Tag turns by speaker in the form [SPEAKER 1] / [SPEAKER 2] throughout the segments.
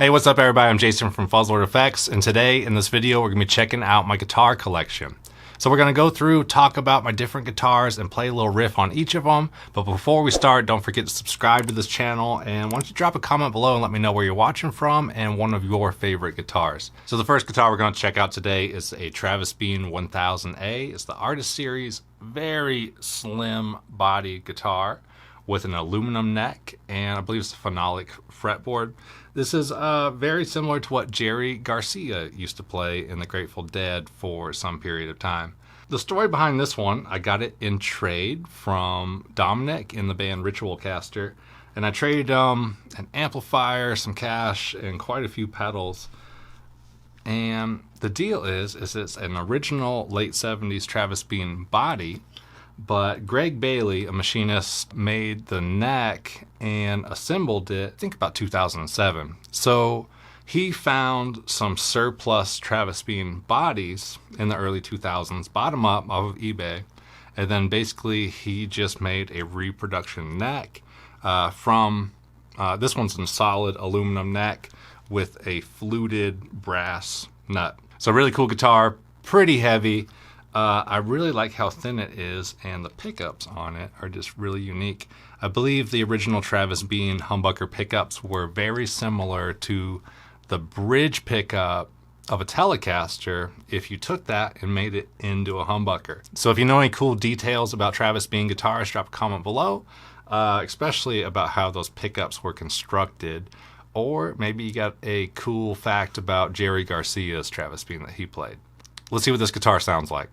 [SPEAKER 1] Hey, what's up everybody? I'm Jason from Fuzzlord Effects, and today in this video we're going to be checking out my guitar collection. So we're going to go through, talk about my different guitars, and play a little riff on each of them. But before we start, don't forget to subscribe to this channel, and why don't you drop a comment below and let me know where you're watching from and one of your favorite guitars. So the first guitar we're going to check out today is a Travis Bean 1000A. It's the Artist Series, very slim body guitar with an aluminum neck, and I believe it's a phenolic fretboard. This is very similar to what Jerry Garcia used to play in the Grateful Dead for some period of time. The story behind this one, I got it in trade from Dominic in the band Ritualcaster, and I traded an amplifier, some cash, and quite a few pedals. And the deal is it's an original late 70s Travis Bean body, but Greg Baily, a machinist, made the neck and assembled it, I think about 2007. So he found some surplus Travis Bean bodies in the early 2000s, bought them up off of eBay, and then basically he just made a reproduction neck from, this one's in solid aluminum neck with a fluted brass nut. So really cool guitar, pretty heavy. I really like how thin it is, and the pickups on it are just really unique. I believe the original Travis Bean humbucker pickups were very similar to the bridge pickup of a Telecaster if you took that and made it into a humbucker. So if you know any cool details about Travis Bean guitars, drop a comment below, especially about how those pickups were constructed. Or maybe you got a cool fact about Jerry Garcia's Travis Bean that he played. Let's see what this guitar sounds like.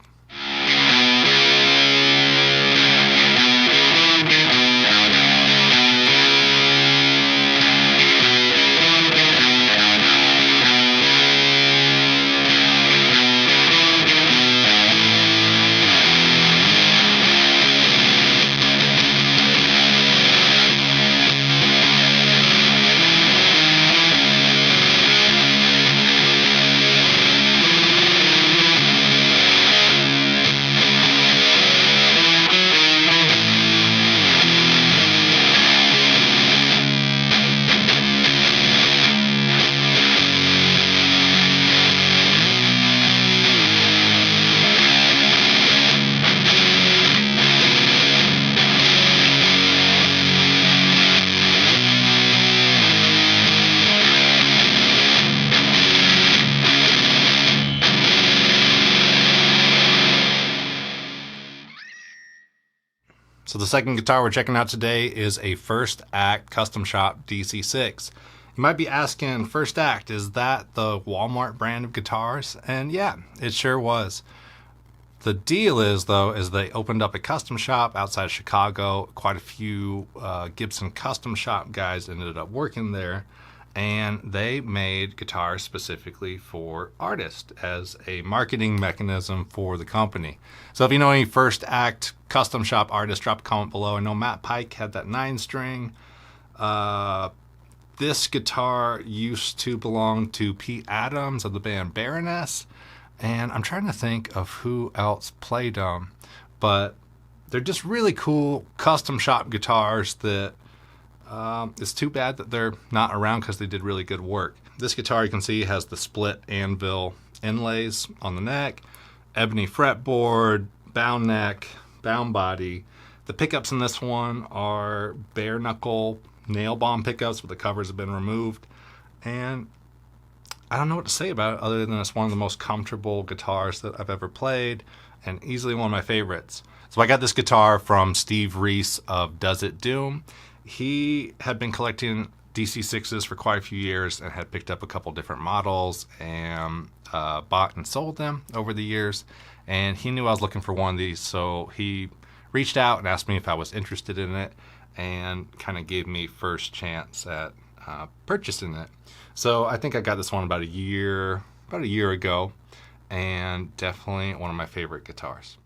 [SPEAKER 1] So the second guitar we're checking out today is a First Act Custom Shop DC6. You might be asking, First Act, is that the Walmart brand of guitars? And yeah, it sure was. The deal is, though, is they opened up a custom shop outside of Chicago. Quite a few Gibson custom shop guys ended up working there, and they made guitars specifically for artists as a marketing mechanism for the company. So if you know any First Act custom shop artists, drop a comment below. I know Matt Pike had that 9-string. This guitar used to belong to Pete Adams of the band Baroness, and I'm trying to think of who else played them, but they're just really cool custom shop guitars that it's too bad that they're not around because they did really good work. This guitar, you can see, has the split anvil inlays on the neck, ebony fretboard, bound neck, bound body. The pickups in this one are bare knuckle nail bomb pickups, but the covers have been removed. And I don't know what to say about it other than it's one of the most comfortable guitars that I've ever played and easily one of my favorites. So I got this guitar from Steve Reese of Does It Doom. He had been collecting DC6s for quite a few years and had picked up a couple different models and bought and sold them over the years. And he knew I was looking for one of these, so he reached out and asked me if I was interested in it and kind of gave me first chance at purchasing it. So I think I got this one about a year ago, and definitely one of my favorite guitars.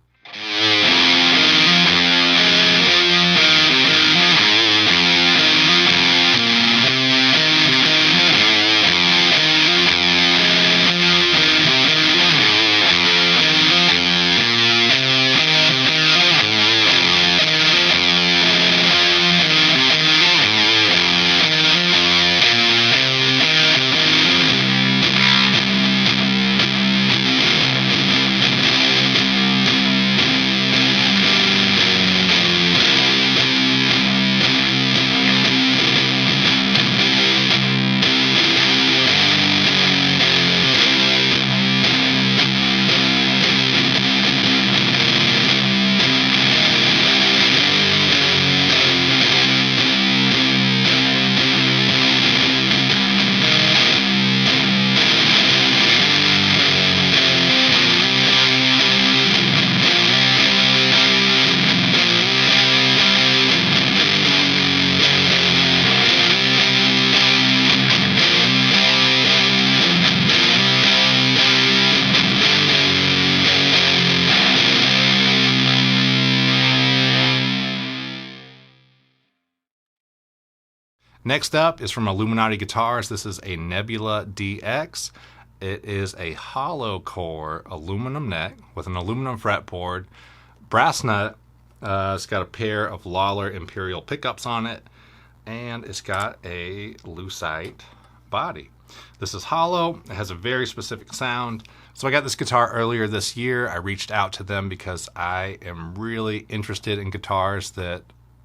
[SPEAKER 1] Next up is from Illuminati Guitars. This is a Nebula DX. It is a hollow core aluminum neck with an aluminum fretboard, brass nut. It's got a pair of Lawler Imperial pickups on it, and it's got a lucite body. This is hollow. It has a very specific sound. So I got this guitar earlier this year. I reached out to them because I am really interested in guitars that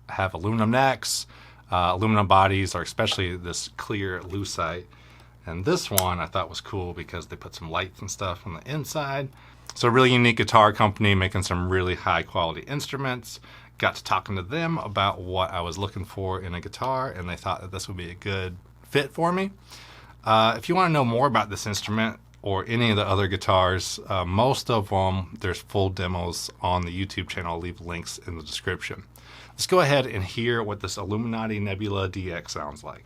[SPEAKER 1] have aluminum necks, aluminum bodies, or especially this clear lucite. And this one I thought was cool because they put some lights and stuff on the inside. So a really unique guitar company making some really high quality instruments. Got to talking to them about what I was looking for in a guitar, and they thought that this would be a good fit for me. If you want to know more about this instrument or any of the other guitars, most of them, there's full demos on the YouTube channel. I'll leave links in the description. Let's go ahead and hear what this Illuminati Nebula DX sounds like.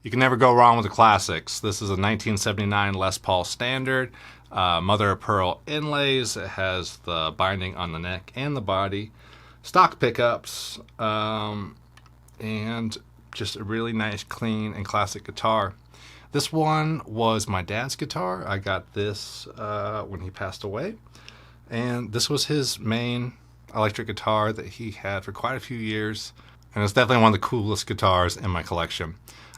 [SPEAKER 1] You can never go wrong with the classics. This is a 1979 Les Paul Standard, mother of pearl inlays. It has the binding on the neck and the body, stock pickups, and just a really nice, clean, and classic guitar. This one was my dad's guitar. I got this when he passed away, and this was his main electric guitar that he had for quite a few years, and it's definitely one of the coolest guitars in my collection.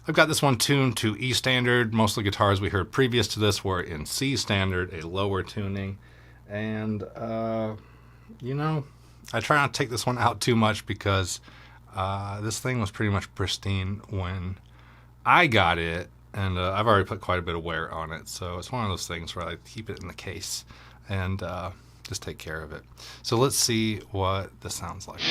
[SPEAKER 1] I've got this one tuned to E standard. Most of the guitars we heard previous to this were in C standard, a lower tuning. And, you know, I try not to take this one out too much because this thing was pretty much pristine when I got it. And I've already put quite a bit of wear on it. So it's one of those things where I keep it in the case and just take care of it. So let's see what this sounds like.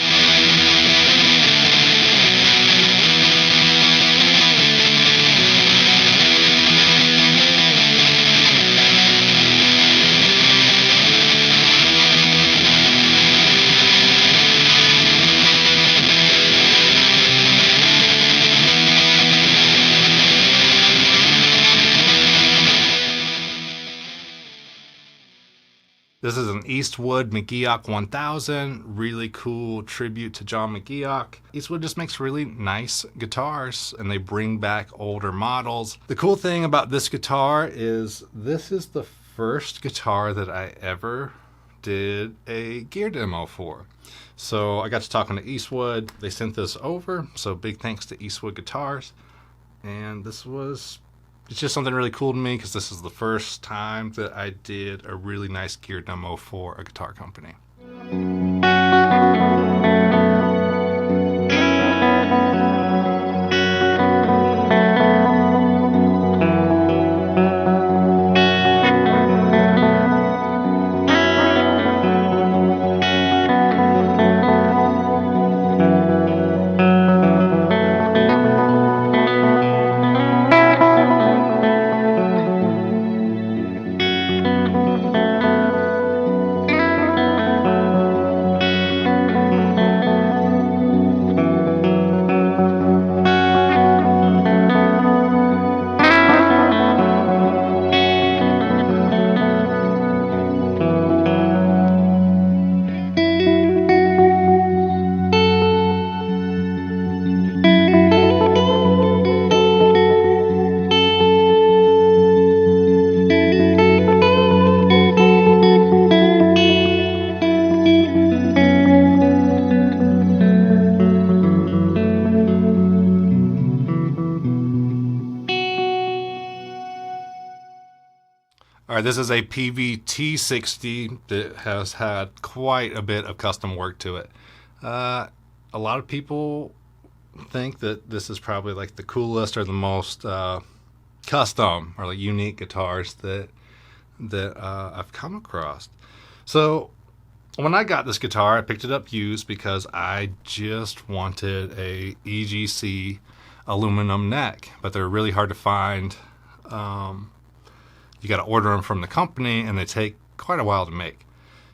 [SPEAKER 1] This is an Eastwood Mcgeek 1000, really cool tribute to John Mcgeek. Eastwood just makes really nice guitars, and they bring back older models. The cool thing about this guitar is this is the first guitar that I ever did a gear demo for. So I got to talking to Eastwood. They sent this over, so big thanks to Eastwood Guitars. And it's just something really cool to me because this is the first time that I did a really nice gear demo for a guitar company. All right, this is a Peavey T60 that has had quite a bit of custom work to it. A lot of people think that this is probably like the coolest or the most custom or like unique guitars that I've come across. So When I got this guitar, I picked it up used because I just wanted a EGC aluminum neck, but they're really hard to find. You got to order them from the company, and they take quite a while to make.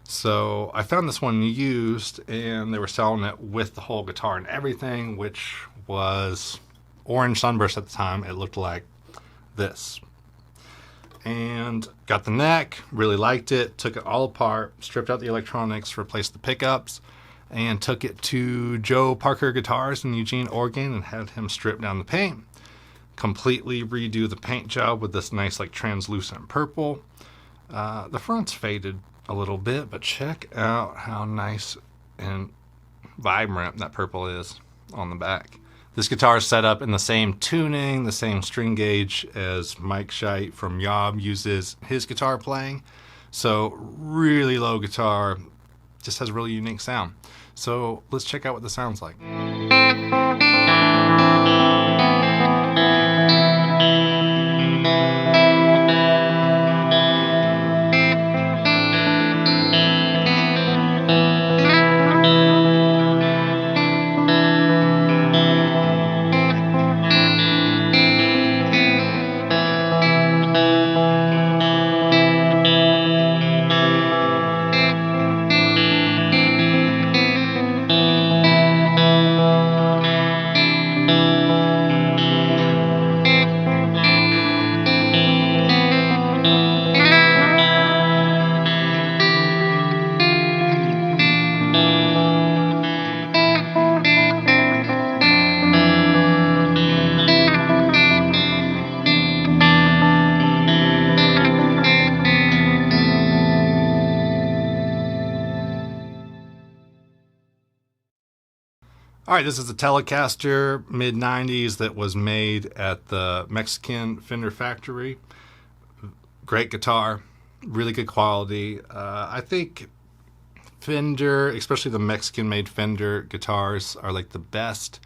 [SPEAKER 1] So I found this one used, and they were selling it with the whole guitar and everything, which was orange sunburst at the time. It looked like this. And got the neck, really liked it, took it all apart, stripped out the electronics, replaced the pickups, and took it to Joe Parker Guitars in Eugene, Oregon, and had him strip down the paint, completely redo the paint job with this nice like translucent purple. The front's faded a little bit, but check out how nice and vibrant that purple is on the back. This guitar is set up in the same tuning, the same string gauge as Mike Scheidt from Yob uses his guitar playing. So really low guitar, just has a really unique sound. So let's check out what this sounds like. All right, this is a Telecaster Mid-90s that was made at the Mexican Fender factory. Great guitar, really good quality. I think Fender, especially the Mexican-made Fender guitars, are like the best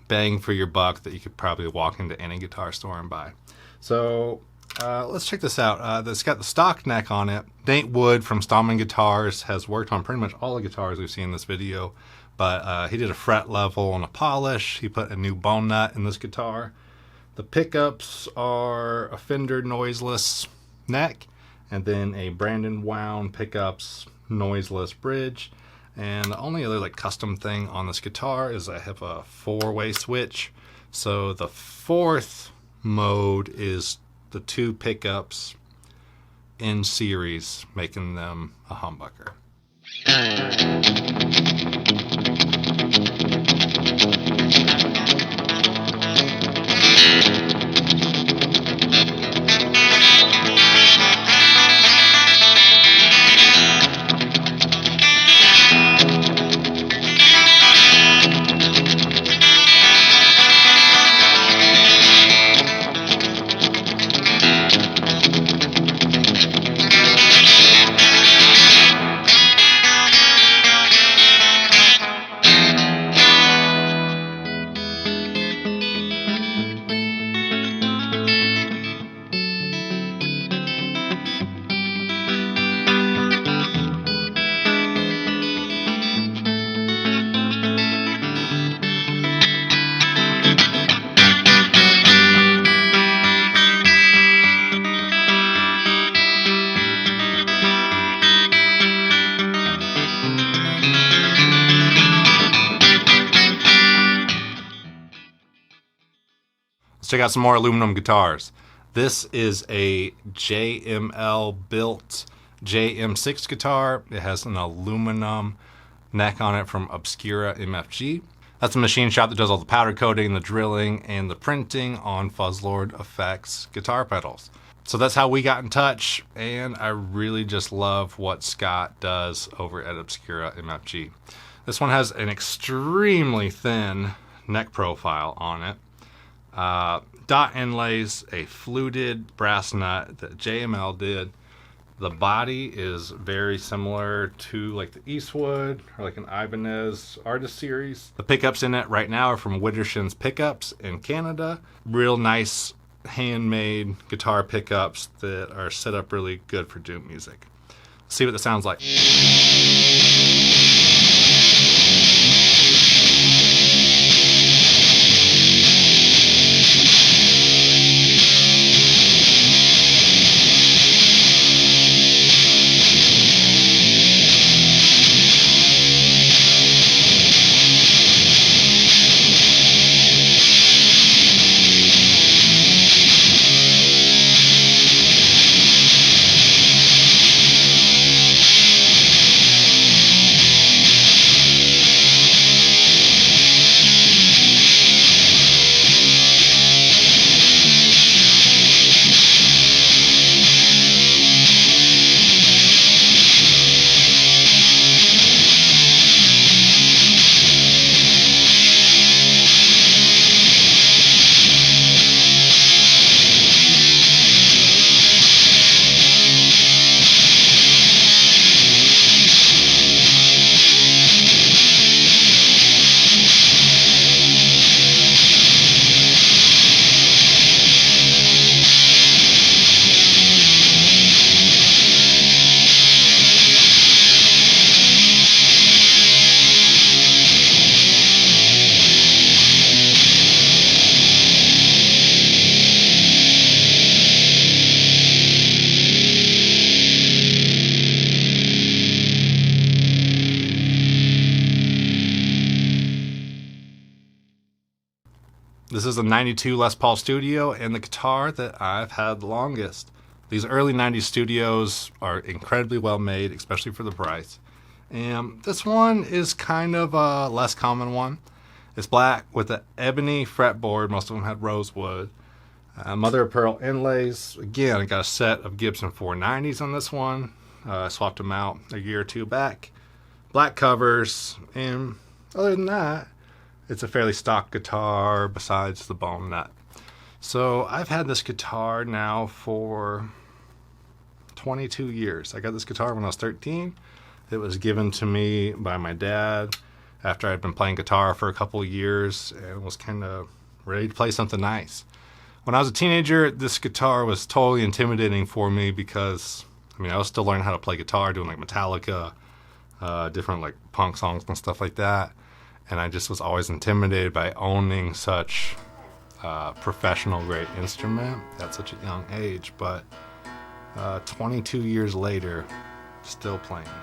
[SPEAKER 1] bang for your buck that you could probably walk into any guitar store and buy. So let's check this out. It's got the stock neck on it. Nate Wood from Stallman Guitars has worked on pretty much all the guitars we've seen in this video. But he did a fret level and a polish. He put a new bone nut in this guitar. The pickups are a Fender noiseless neck, and then a Brandon wound pickups noiseless bridge. And the only other like custom thing on this guitar is I have a 4-way switch. So the 4th mode is the 2 pickups in series, making them a humbucker. Let's check out some more aluminum guitars. This is a JML built JM6 guitar. It has an aluminum neck on it from Obscura MFG. That's a machine shop that does all the powder coating, the drilling, and the printing on Fuzzlord Effects guitar pedals. So that's how we got in touch, and I really just love what Scott does over at Obscura MFG. This one has an extremely thin neck profile on it. Dot inlays, a fluted brass nut that JML did. The body is very similar to like the Eastwood or like an Ibanez Artist Series. The pickups in it right now are from Widdershins Pickups in Canada. Real nice handmade guitar pickups that are set up really good for doom music. Let's see what this sounds like. This is a 92 Les Paul Studio and the guitar that I've had the longest. These early 90s studios are incredibly well made, especially for the price. And this one is kind of a less common one. It's black with an ebony fretboard. Most of them had rosewood. Mother of pearl inlays. Again, I got a set of Gibson 490s on this one. I swapped them out a year or two back. Black covers, and other than that, it's a fairly stock guitar besides the bone nut. So I've had this guitar now for 22 years. I got this guitar when I was 13. It was given to me by my dad after I'd been playing guitar for a couple of years and was kind of ready to play something nice. When I was a teenager, this guitar was totally intimidating for me because, I was still learning how to play guitar, doing like Metallica, different like punk songs and stuff like that. And I just was always intimidated by owning such a professional grade instrument at such a young age. But 22 years later, still playing it.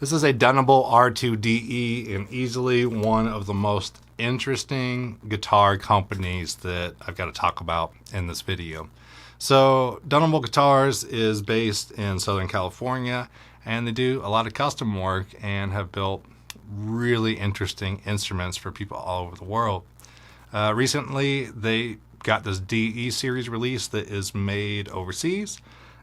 [SPEAKER 1] This is a Dunmore R2DE and easily one of the most interesting guitar companies that I've got to talk about in this video. So Dunmore Guitars is based in Southern California, and they do a lot of custom work and have built really interesting instruments for people all over the world. Recently, they got this DE series release that is made overseas,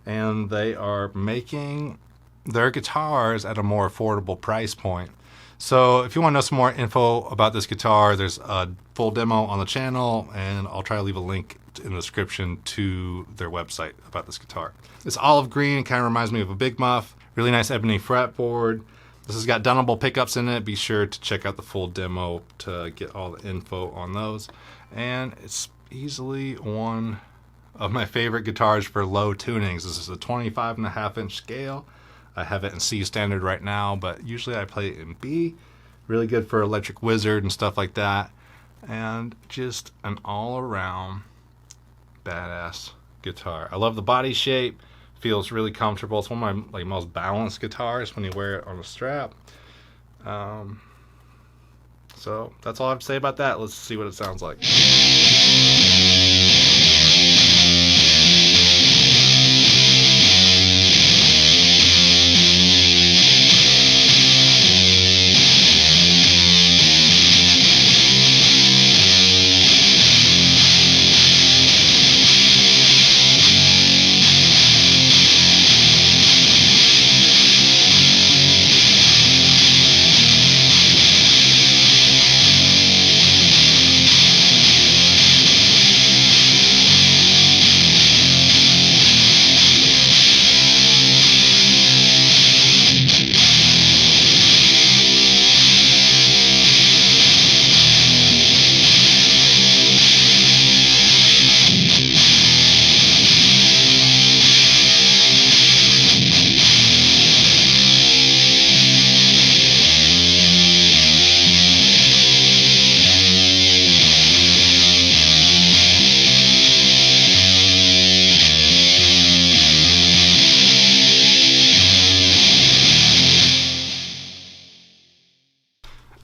[SPEAKER 1] and they are making their guitars at a more affordable price point. So if you want to know some more info about this guitar, there's a full demo on the channel, and I'll try to leave a link in the description to their website about this guitar. It's olive green, kind of reminds me of a Big Muff. Really nice ebony fretboard. This has got Dunmore pickups in it. Be sure to check out the full demo to get all the info on those. And it's easily one of my favorite guitars for low tunings. This is a 25.5-inch scale. I have it in C standard right now, but usually I play it in B. Really good for Electric Wizard and stuff like that. and just an all-around badass guitar. I love the body shape, feels really comfortable. It's one of my most balanced guitars when you wear it on a strap. So that's all I have to say about that. Let's see what it sounds like.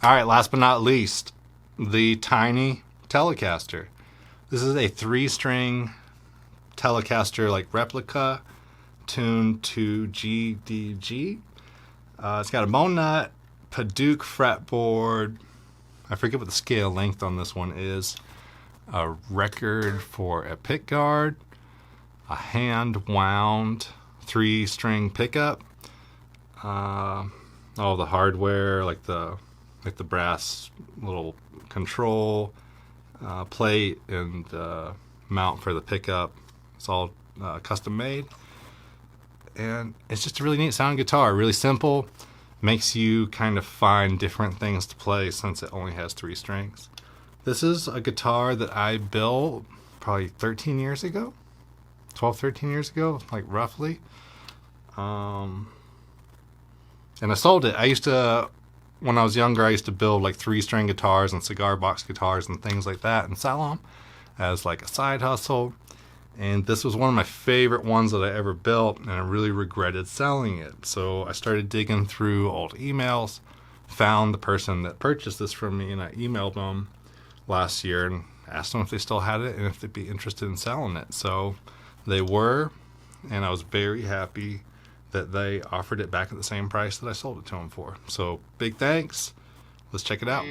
[SPEAKER 1] Alright, last but not least, the tiny Telecaster. This is a 3-string Telecaster like replica tuned to GDG. It's got a bone nut, Paduke fretboard. I forget what the scale length on this one is. A record for a pick guard, a hand wound 3-string pickup. All the hardware like the brass little control plate and mount for the pickup. It's all custom made, and it's just a really neat sounding guitar. Really simple, makes you kind of find different things to play since it only has 3 strings. This is a guitar that I built probably 13 years ago, 13 years ago, like roughly. And I sold it. I used to, when I was younger, I used to build like 3-string guitars and cigar box guitars and things like that and sell them as like a side hustle. And this was one of my favorite ones that I ever built, and I really regretted selling it. So I started digging through old emails, found the person that purchased this from me, and I emailed them last year and asked them if they still had it and if they'd be interested in selling it. So they were, and I was very happy that they offered it back at the same price that I sold it to them for. So big thanks. Let's check it out.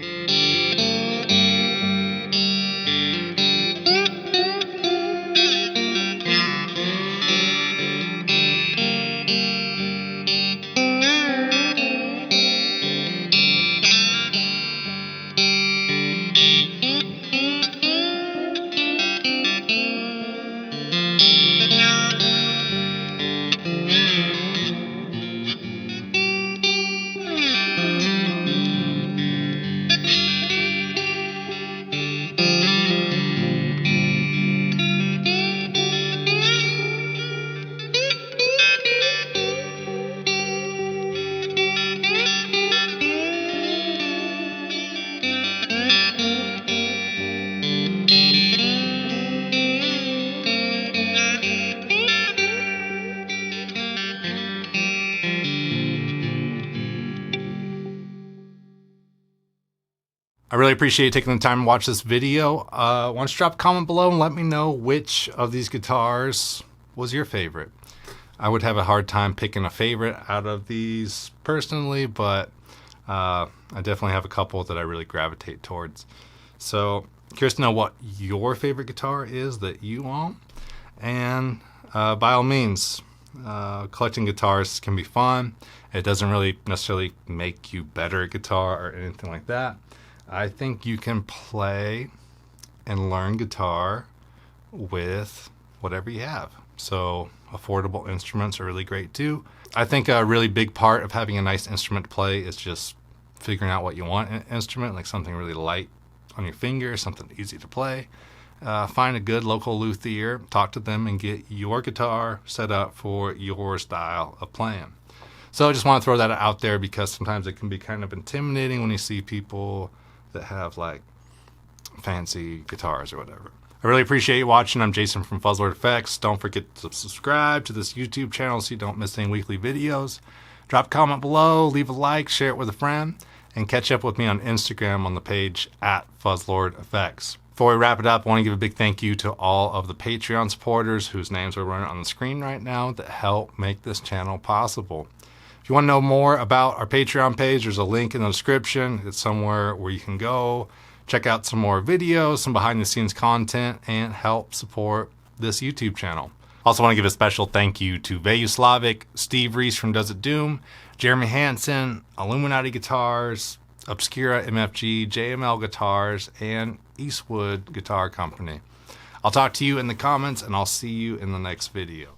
[SPEAKER 1] I really appreciate you taking the time to watch this video. Why don't you drop a comment below and let me know which of these guitars was your favorite. I would have a hard time picking a favorite out of these personally, but I definitely have a couple that I really gravitate towards. So curious to know what your favorite guitar is that you own. And by all means, collecting guitars can be fun. It doesn't really necessarily make you better at guitar or anything like that. I think you can play and learn guitar with whatever you have. So affordable instruments are really great too. I think a really big part of having a nice instrument to play is just figuring out what you want in an instrument, like something really light on your fingers, something easy to play. Find a good local luthier, talk to them, and get your guitar set up for your style of playing. So I just want to throw that out there because sometimes it can be kind of intimidating when you see people that have like fancy guitars or whatever. I really appreciate you watching. I'm Jason from Fuzzlord Effects. Don't forget to subscribe to this YouTube channel so you don't miss any weekly videos. Drop a comment below, leave a like, share it with a friend, and catch up with me on Instagram on the page at Fuzzlord Effects. Before we wrap it up, I want to give a big thank you to all of the Patreon supporters whose names are running on the screen right now that help make this channel possible. If you want to know more about our Patreon page, there's a link in the description. It's somewhere where you can go, check out some more videos, some behind the scenes content, and help support this YouTube channel. Also want to give a special thank you to Vajuslavic, Steve Reese from Does It Doom, Jeremy Hansen, Illuminati Guitars, Obscura MFG, JML Guitars, and Eastwood Guitar Company. I'll talk to you in the comments, and I'll see you in the next video.